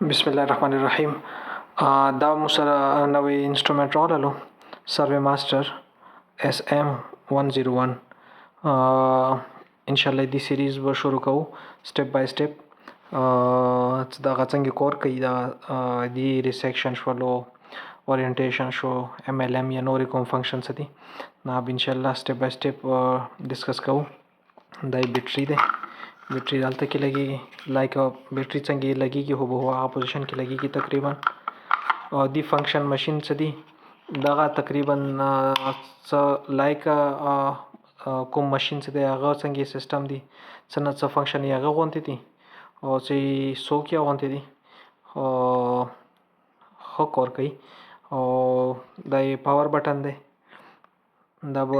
बिस्मिल्लाहिर्रहमानिर्रहीम। دا مو سره نوی انسټرومنټ راغلو، سروې ماسټر SM101. انشاءالله دې سیریز به شروع کوو سټپ بای سټپ. دغه څنګه کور کوي دا دی ریسیکشن شولو، اورینټیشن شو، MLM یا نورې کوم فنکشنز دي نه به انشاءالله سټپ بای سټپ ډسکس کوو. دا بیټري دی، بیټري دلته کې لګیږي، لایک بیټري څنګه لګیږي هو به هغه پوزیشن کې لګیږي تقریبا. دی فنکشن ماشین څه دی دغه تقریبا څه لایک کوم ماشین څه دی هغه څنګه سیستم دی څه نه څه فنکشن یې هغه غونتی دي او چې څوک یې غونتی دي ښه کار کوي. او دا یې پاور بټن دی، دا به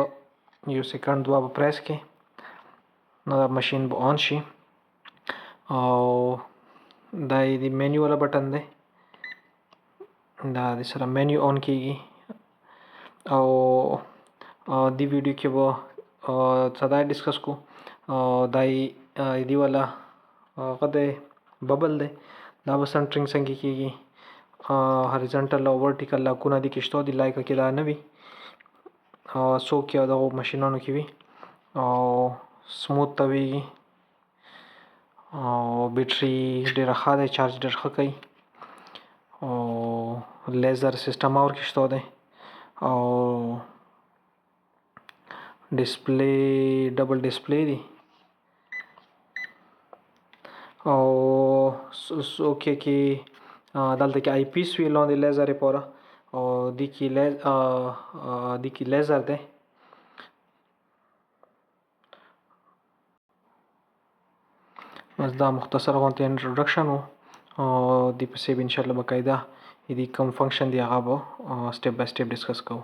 یو سیکنډ دوه به پریس کې نو دا ماشین به آن شي. او دا یې د مینیو والا بټن دی، دا د سره مینیو آن کیږي. او دی ویډیو کې به څه دا ډسکس کو دا یې دی والا هغه دی ببل دی، دا به سنټرینګ څنګه کیږي، هاریزنټل او ورټیکل لاکونه دي کې شته دي، لایکه کې دا نه وي څوک یې دغه ماشینانو کې وي او سموث تویږي. او بیټري ډېره ښه دی، چارج ډېر ښه کوي. او لیزر سیسټم اور کې شته دی. او ډسپلی ډبل ډسپلی دی. او څوک کې دلته کې آی پیس وی لاندې لیزر لپاره او دی کې لیزر دی. بس دا مختصر غونته انټروډکشن و او دی پسې به انشاءالله باقاعده دی کوم فنکشن دی هغه به سټپ بای سټپ ډسکس کوو.